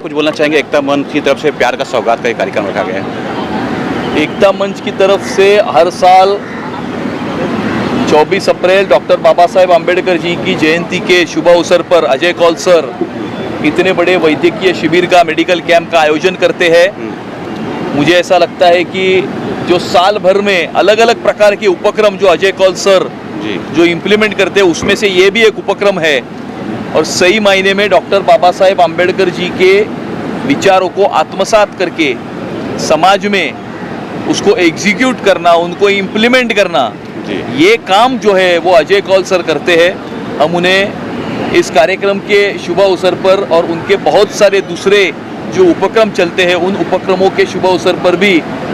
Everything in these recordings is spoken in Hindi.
कुछ बोलना चाहेंगे? एकता मंच की तरफ से प्यार का सौगात का एक कार्यक्रम रखा गया है। एकता मंच की तरफ से हर साल 24 अप्रैल डॉक्टर बाबा साहेब आम्बेडकर जी की जयंती के शुभ अवसर पर अजय कौल सर इतने बड़े वैद्यकीय शिविर का, मेडिकल कैंप का आयोजन करते हैं। मुझे ऐसा लगता है कि जो साल भर में अलग अलग प्रकार के उपक्रम जो अजय कौल सर जो इम्प्लीमेंट करते हैं, उसमें से ये भी एक उपक्रम है। और सही मायने में डॉक्टर बाबा साहेब आम्बेडकर जी के विचारों को आत्मसात करके समाज में उसको एग्जीक्यूट करना, उनको इम्प्लीमेंट करना, ये काम जो है वो अजय कौल सर करते हैं। हम उन्हें इस कार्यक्रम के शुभ अवसर पर और उनके बहुत सारे दूसरे जो उपक्रम चलते हैं, उन उपक्रमों के शुभ अवसर पर भी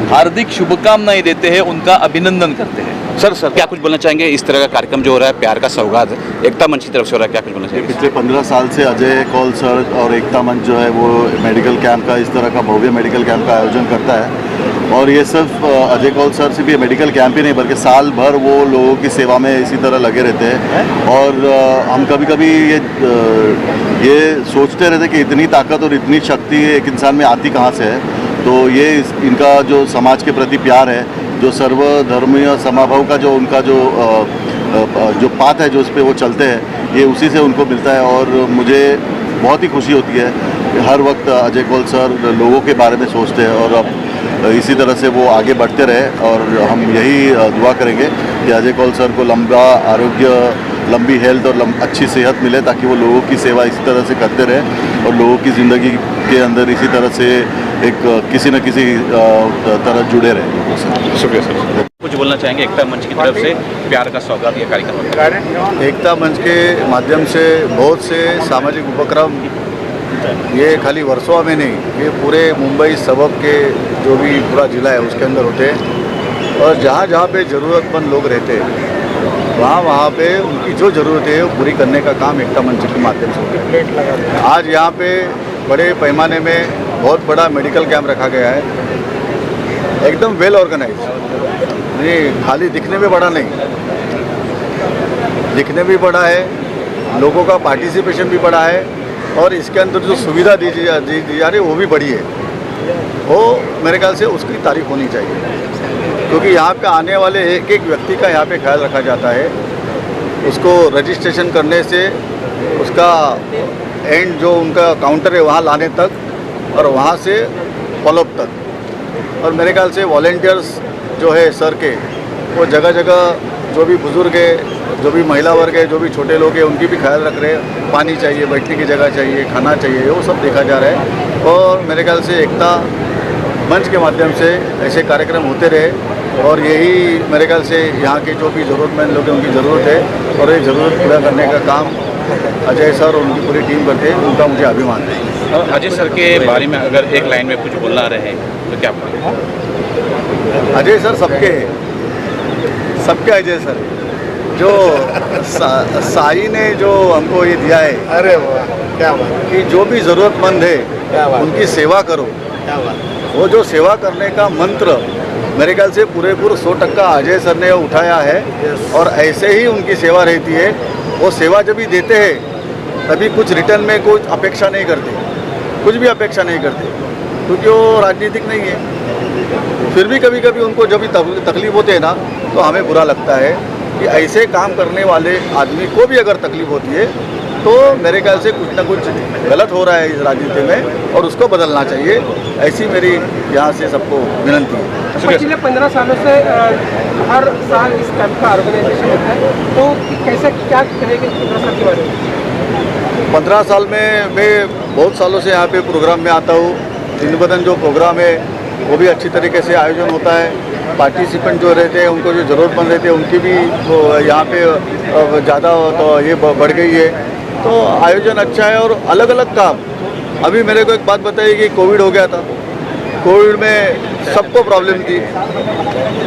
हार्दिक शुभकामनाएं देते हैं, उनका अभिनंदन करते हैं। सर क्या कुछ बोलना चाहेंगे? इस तरह का कार्यक्रम जो हो रहा है, प्यार का सौगात एकता मंच की तरफ से हो रहा है, क्या कुछ बोलना चाहेंगे? पिछले 15 साल से अजय कौल सर और एकता मंच जो है वो मेडिकल कैंप का, इस तरह का भव्य मेडिकल कैंप का आयोजन करता है। और ये सिर्फ अजय कौल सर से भी मेडिकल कैंप ही नहीं, बल्कि साल भर वो लोगों की सेवा में इसी तरह लगे रहते हैं। और हम कभी कभी ये सोचते रहते कि इतनी ताकत और इतनी शक्ति एक इंसान में आती कहाँ से है। तो ये इनका जो समाज के प्रति प्यार है, जो सर्वधर्मीय समाभाव का जो उनका जो पाथ है, जो उस पर वो चलते हैं, ये उसी से उनको मिलता है। और मुझे बहुत ही खुशी होती है कि हर वक्त अजय कौल सर लोगों के बारे में सोचते हैं और अब इसी तरह से वो आगे बढ़ते रहे। और हम यही दुआ करेंगे कि अजय कौल सर को लंबा आरोग्य, लंबी हेल्थ और अच्छी सेहत मिले, ताकि वो लोगों की सेवा इसी तरह से करते रहे और लोगों की ज़िंदगी के अंदर इसी तरह से एक किसी न किसी तरह जुड़े रहे। शुक्रिया सर। कुछ बोलना चाहेंगे? एकता मंच की तरफ से प्यार का सौगात ये कार्यक्रम। एकता मंच के माध्यम से बहुत से सामाजिक उपक्रम, ये खाली वर्सोवा में नहीं, ये पूरे मुंबई सबब के जो भी पूरा ज़िला है उसके अंदर होते हैं। और जहाँ जहाँ पे ज़रूरतमंद लोग रहते हैं, वहाँ पे उनकी जो ज़रूरत है वो पूरी करने का काम एकता मंच के माध्यम से होता है। आज यहाँ पे बड़े पैमाने में बहुत बड़ा मेडिकल कैंप रखा गया है, एकदम वेल ऑर्गेनाइज। ये खाली दिखने में बड़ा नहीं, दिखने भी बड़ा है, लोगों का पार्टिसिपेशन भी बड़ा है, और इसके अंदर जो सुविधा दी जा रही है वो भी बड़ी है। वो मेरे ख्याल से उसकी तारीफ होनी चाहिए, क्योंकि यहाँ पे आने वाले एक एक व्यक्ति का यहाँ पे ख्याल रखा जाता है। उसको रजिस्ट्रेशन करने से उसका एंड जो उनका काउंटर है वहाँ लाने तक, और वहाँ से फॉलोअप तक। और मेरे ख्याल से वॉलेंटियर्स जो है सर के, वो जगह जगह जो भी बुज़ुर्ग है, जो भी महिला वर्ग है, जो भी छोटे लोग हैं, उनकी भी ख्याल रख रहे हैं। पानी चाहिए, बैठने की जगह चाहिए, खाना चाहिए, वो सब देखा जा रहा है। और मेरे ख्याल से एकता मंच के माध्यम से ऐसे कार्यक्रम होते रहे, और यही मेरे ख्याल से यहाँ के जो भी ज़रूरतमंद लोग हैं उनकी ज़रूरत है, और ये ज़रूरत पूरा करने का काम अजय सर और उनकी पूरी टीम करते हैं। उनका मुझे अभिमान है। अजय सर के बारे में अगर एक लाइन में कुछ बोलना रहे तो क्या बोलेंगे? अजय सर सबके सबके अजय सर, जो साई ने जो हमको ये दिया है, अरे वाह, क्या बात कि जो भी ज़रूरतमंद है उनकी सेवा करो। क्या बात। वो जो सेवा करने का मंत्र मेरे ख्याल से पूरे 100% अजय सर ने उठाया है, और ऐसे ही उनकी सेवा रहती है। वो सेवा जब भी देते हैं तभी कुछ रिटर्न में कुछ अपेक्षा नहीं करते, कुछ भी अपेक्षा नहीं करते, क्योंकि वो राजनीतिक नहीं है। फिर भी कभी कभी उनको जब भी तकलीफ होती है ना, तो हमें बुरा लगता है कि ऐसे काम करने वाले आदमी को भी अगर तकलीफ होती है, तो मेरे ख्याल से कुछ ना कुछ गलत हो रहा है इस राजनीति में, और उसको बदलना चाहिए। ऐसी मेरी यहाँ से सबको विनंती है। पिछले 15 सालों से हर साल इस कैंप का ऑर्गेनाइजेशन होता है, तो कैसे क्या करेंगे 15 साल के बारे में? 15 साल में मैं बहुत सालों से यहाँ पे प्रोग्राम में आता हूँ। दिन ब दिन जो प्रोग्राम है वो भी अच्छी तरीके से आयोजन होता है। पार्टिसिपेंट जो रहते हैं, उनको जो ज़रूरतमंद रहते हैं, उनकी भी यहाँ पे ज़्यादा तो ये बढ़ गई है। तो आयोजन अच्छा है, और अलग अलग काम। अभी मेरे को एक बात बताइए कि कोविड हो गया था, कोविड में सबको प्रॉब्लम थी।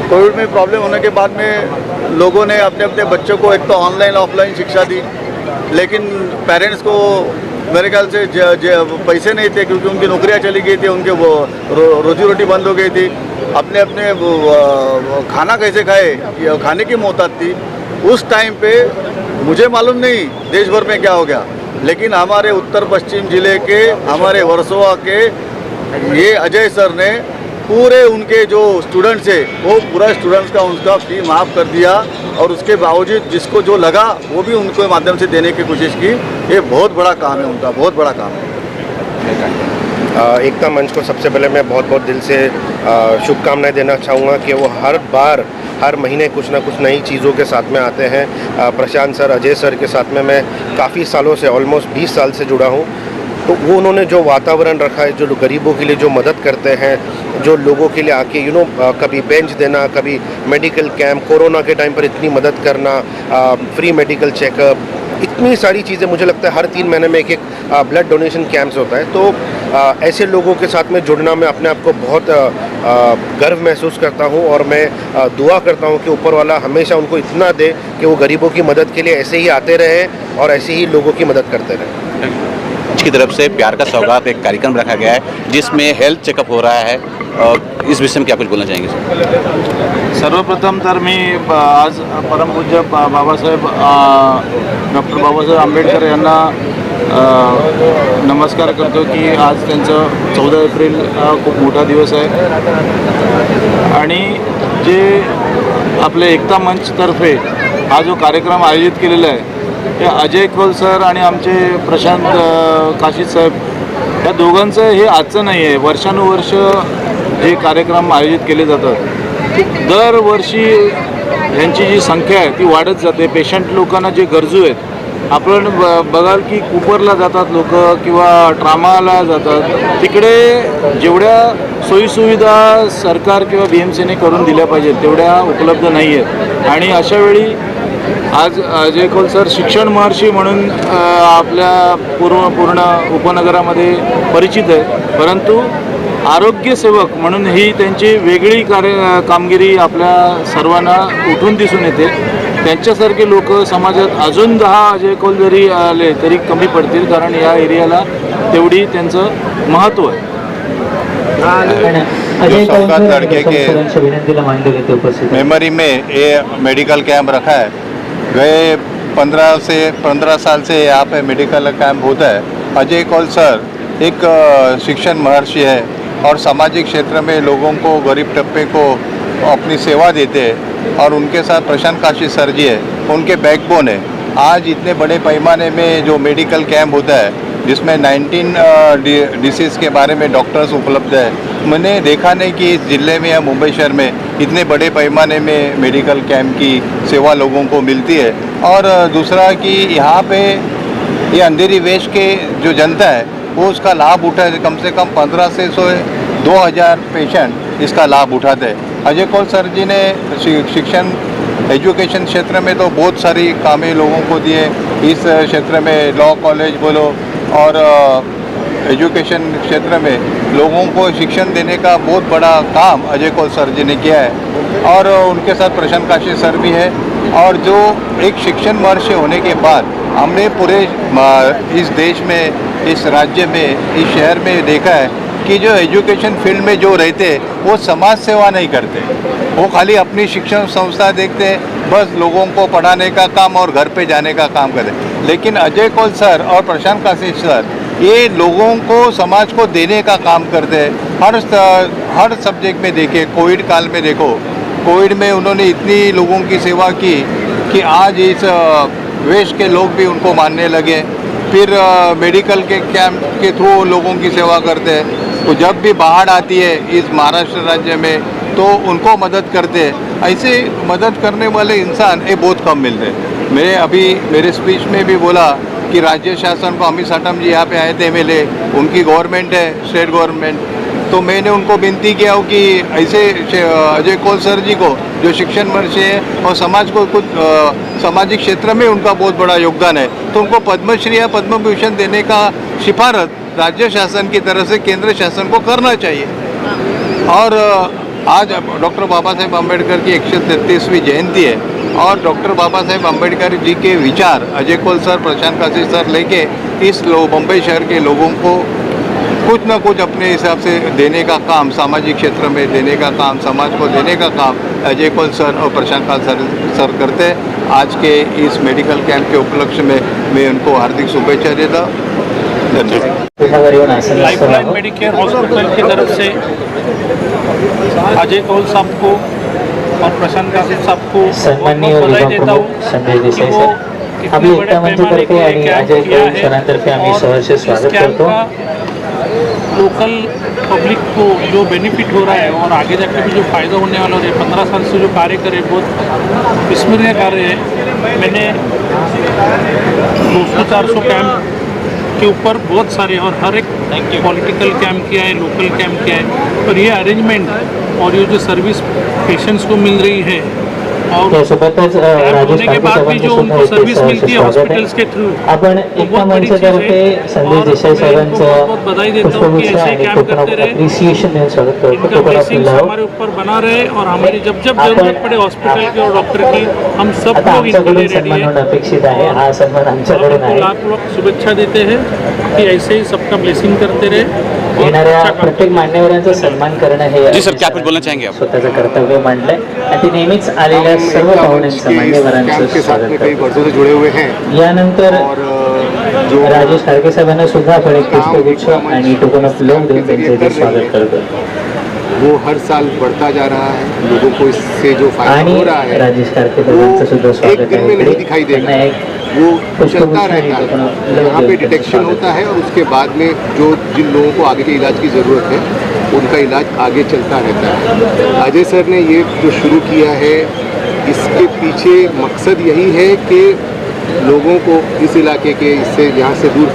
कोविड में प्रॉब्लम होने के बाद में लोगों ने अपने अपने बच्चों को एक तो ऑनलाइन ऑफलाइन शिक्षा दी, लेकिन पेरेंट्स को मेरे ख्याल से पैसे नहीं थे, क्योंकि उनकी नौकरियां चली गई थी, उनके वो रोजी रोटी बंद हो गई थी। अपने अपने खाना कैसे खाए, खाने की मोहताज थी। उस टाइम पे मुझे मालूम नहीं देश भर में क्या हो गया, लेकिन हमारे उत्तर पश्चिम जिले के हमारे वर्सोवा के ये अजय सर ने पूरे उनके जो स्टूडेंट्स है वो पूरा स्टूडेंट्स का उनका फी माफ़ कर दिया और उसके बावजूद जिसको जो लगा वो भी उनके माध्यम से देने की कोशिश की। ये बहुत बड़ा काम है उनका, बहुत बड़ा काम है। एकता मंच को सबसे पहले मैं बहुत बहुत दिल से शुभकामनाएं देना चाहूँगा कि वो हर महीने कुछ ना कुछ नई चीज़ों के साथ में आते हैं। प्रशांत सर, अजय सर के साथ में मैं काफ़ी सालों से, ऑलमोस्ट 20 साल से जुड़ा हूँ। तो वो उन्होंने जो वातावरण रखा है, जो गरीबों के लिए जो मदद करते हैं, जो लोगों के लिए आके कभी बेंच देना, कभी मेडिकल कैंप, कोरोना के टाइम पर इतनी मदद करना, फ्री मेडिकल चेकअप, इतनी सारी चीज़ें। मुझे लगता है हर 3 महीने में एक ब्लड डोनेशन कैंप्स होता है। तो ऐसे लोगों के साथ में जुड़ना मैं अपने आप को बहुत गर्व महसूस करता हूँ और मैं दुआ करता हूँ कि ऊपर वाला हमेशा उनको इतना दे कि वो गरीबों की मदद के लिए ऐसे ही आते रहें और ऐसे ही लोगों की मदद करते रहें। की तरफ से प्यार का सौगात एक कार्यक्रम रखा गया है जिसमें हेल्थ चेकअप हो रहा है। इस विषय में क्या कुछ बोलना चाहेंगे सर? सर्वप्रथम तर मी आज परमपूज्य बाबासाहेब डॉक्टर बाबासाहेब आंबेडकर यांना नमस्कार करतो की आज त्यांचं 14 एप्रिल हा खूप मोठा दिवस आहे आणि जे आपले एकता मंचतर्फे हा जो कार्यक्रम आयोजित केलेला आहे हे अजय खोल सर आणि आमचे प्रशांत काशीद साहेब या दोघांचं हे आजचं नाही आहे। वर्षानुवर्ष जे कार्यक्रम आयोजित केले जातात दरवर्षी यांची जी संख्या आहे ती वाढत जाते। पेशंट लोकांना जे गरजू आहेत आपण बघाल की कुपरला जातात लोक किंवा ट्रामाला जातात, तिकडे जेवढ्या सोयीसुविधा सरकार किंवा BMCने करून दिल्या पाहिजेत तेवढ्या उपलब्ध नाही आहेत। आणि अशावेळी आज अजय खोल सर शिक्षण महर्षी म्हणून आपल्या पूर्ण उपनगरामध्ये परिचित आहे, परंतु आरोग्यसेवक म्हणून ही त्यांची वेगळी कामगिरी आपल्या सर्वांना उठून दिसून येते। त्यांच्यासारखे लोक समाजात अजून 10 अजय खोल जरी आले तरी कमी पडतील, कारण या एरियाला तेवढी त्यांचं महत्त्व आहे। जो शौकत लड़के के मेमोरी में ये मेडिकल कैंप रखा है। गए 15 साल से यहाँ पे मेडिकल कैंप होता है। अजय खोल सर एक शिक्षण महर्षि है और सामाजिक क्षेत्र में लोगों को, गरीब तबके को अपनी सेवा देते हैं और उनके साथ प्रशांत काशी सर जी है, उनके बैकबोन है। आज इतने बड़े पैमाने में जो मेडिकल कैंप होता है जिसमें 19 डिसीज़ के बारे में डॉक्टर्स उपलब्ध है, मैंने देखा नहीं कि इस ज़िले में या मुंबई शहर में इतने बड़े पैमाने में मेडिकल कैंप की सेवा लोगों को मिलती है। और दूसरा कि यहाँ पे ये अंधेरी वेश के जो जनता है वो उसका लाभ उठा है। कम से कम 15 से 2000 पेशेंट इसका लाभ उठाते हैं। अजय खोल सर जी ने शिक्षण एजुकेशन क्षेत्र में तो बहुत सारी कामें लोगों को दिए। इस क्षेत्र में लॉ कॉलेज बोलो और एजुकेशन क्षेत्र में लोगों को शिक्षण देने का बहुत बड़ा काम अजय खोल सर जी ने किया है। और उनके साथ प्रशांत काशी सर भी है। और जो एक शिक्षण महर्षि होने के बाद हमने पूरे इस देश में, इस राज्य में, इस शहर में देखा है कि जो एजुकेशन फील्ड में जो रहते वो समाज सेवा नहीं करते, वो खाली अपनी शिक्षण संस्था देखते हैं, बस लोगों को पढ़ाने का काम और घर पे जाने का काम करते। लेकिन अजय खोल सर और प्रशांत काशी सर ये लोगों को, समाज को देने का काम करते हैं। हर सब्जेक्ट में देखिए, कोविड काल में देखो, कोविड में उन्होंने इतनी लोगों की सेवा की कि आज इस वेश के लोग भी उनको मानने लगे। फिर मेडिकल के कैंप के थ्रू लोगों की सेवा करते हैं। तो जब भी बाढ़ आती है इस महाराष्ट्र राज्य में तो उनको मदद करते हैं। ऐसे मदद करने वाले इंसान ये बहुत कम मिलते हैं। मेरे स्पीच में भी बोला कि राज्य शासन को, अमित साटम जी यहाँ पे आए थे MLA, उनकी गवर्नमेंट है, स्टेट गवर्नमेंट, तो मैंने उनको विनती किया हो कि ऐसे अजय खोल सर जी को जो शिक्षण महर्षि है और समाज को कुछ सामाजिक क्षेत्र में उनका बहुत बड़ा योगदान है, तो उनको पद्मश्री या पद्म भूषण देने का सिफारिश राज्य शासन की तरफ से केंद्र शासन को करना चाहिए। और आज डॉक्टर बाबा साहेब आम्बेडकर की 133वीं जयंती है और डॉक्टर बाबा साहेब आम्बेडकर जी के विचार अजय खोल सर, प्रशांत काशी सर लेके इस मुंबई शहर के लोगों को कुछ ना कुछ अपने हिसाब से देने का काम, सामाजिक क्षेत्र में देने का काम, समाज को देने का काम अजय खोल सर और प्रशांत काशी सर करते हैं। आज के इस मेडिकल कैंप के उपलक्ष्य में मैं उनको हार्दिक शुभेच्छा देता हूं। धन्यवाद। लाइफलाइन मेडिकेयर हॉस्पिटल की तरफ से अजय कौल साहब को और प्रशांत कासिम साहब को सन्माननीय बहुत बधाई विभाग देता हूँ प्रमुख संजय कि देसाई वो सर, अभी एकता मंचतर्फे आणि अजय कौल सरांतर्फे आम्ही सहर्ष स्वागत करतो। लोकल पब्लिक को जो बेनिफिट हो रहा है और आगे जाकर भी जो फ़ायदा होने वाला है, 15 साल से जो कार्य करे बहुत विस्मरणीय कार्य है। मैंने 200-400 कैंप के ऊपर बहुत सारे और हर एक पॉलिटिकल कैंप किया है, लोकल कैंप किया है, और ये अरेंजमेंट और ये जो सर्विस पेशेंट्स को मिल रही है और त्यासोबतच राजेश होने के बाद भी जो उनको सर्विस मिलती है हॉस्पिटल्स के थ्रू, आपण एकता मंचतर्फे संजय देसाई साहेबांचं पुष्पगुच्छ आणि टोकन ऑफ अप्रिसिएशन देऊन स्वागत करतो। इनका टोकन ऑफ ब्लेसिंग्स लव। हमारे ऊपर बना रहे और हमारी जब जब जरूरत पड़े हॉस्पिटल की और डॉक्टर की, हम सब आता लोग इनके आमच्याकडून लिए रेडी सन्मान हैं। होणं अपेक्षित आहे, हा सन्मान आमच्याकडून आपको आहे। लाख लाख शुभेच्छा देते हैं कि ऐसे ही सबका ब्लेसिंग करते रहे और येणाऱ्या अच्छा काम प्रत्येक मान्यवरांचा सन्मान करणं हे जी सर, क्या कुछ बोलना चाहेंगे आप? स्वतःचं कर्तव्य मांडलंय आणि ते नेहमीच आलेल्या सर्व पाहुण्यांचं मान्यवरांचं स्वागत कई करतो। वर्षों से जुड़े हुए हैं यानंतर और जो राजेश खारगे साहेबांना सुद्धा आपण एक पुष्पगुच्छ आणि टोकन ऑफ लव देऊन त्यांचं इथे स्वागत करतो। वो हर साल बढ़ता जा रहा है, लोगों को इससे जो फायदा आणि हो रहा है राजेश खारगे साहेबांचं सुद्धा वो स्वागत एक दिन आहे में नहीं इकडे। दिखाई देगा, त्यांना एक वो पुष्पगुच्छ चलता आणि रहता टोकन है। ऑफ लव यहाँ पे देऊन त्यांचं डिटेक्शन स्वागत होता है और उसके बाद में जो जिन लोगों को आगे के इलाज की ज़रूरत है उनका इलाज आगे चलता रहता है। अजय सर ने ये जो शुरू किया है, इसके पीछे मकसद यही है कि लोगों को इस इलाके के, इससे यहाँ से दूर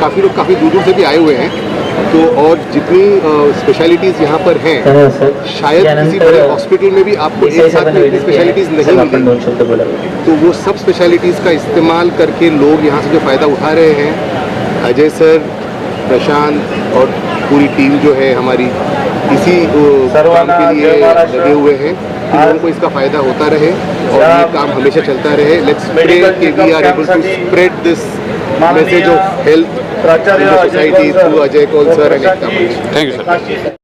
काफ़ी लोग काफ़ी दूर दूर से भी आए हुए हैं, तो और जितनी स्पेशलिटीज़ यहाँ पर हैं, तर सर शायद किसी बड़े हॉस्पिटल में भी आपको देसाई एक साथ साहेबांना में इतनी विनंती आहे, स्पेशलिटीज़ सर नहीं आपण मिलेंगी। 2 शब्द बोलावे। तो वो सब स्पेशलिटीज़ का इस्तेमाल करके लोग यहाँ से जो फ़ायदा उठा रहे हैं, अजय सर, प्रशांत और पूरी टीम जो है हमारी इसी काम के लिए लगे हुए हैं कि लोगों को इसका फ़ायदा होता रहे और ये काम हमेशा चलता रहे। लेट्स प्रे कि we are able to spread this message of health in the society through Ajay Kaul sir and Ekta Manch. Thank you sir.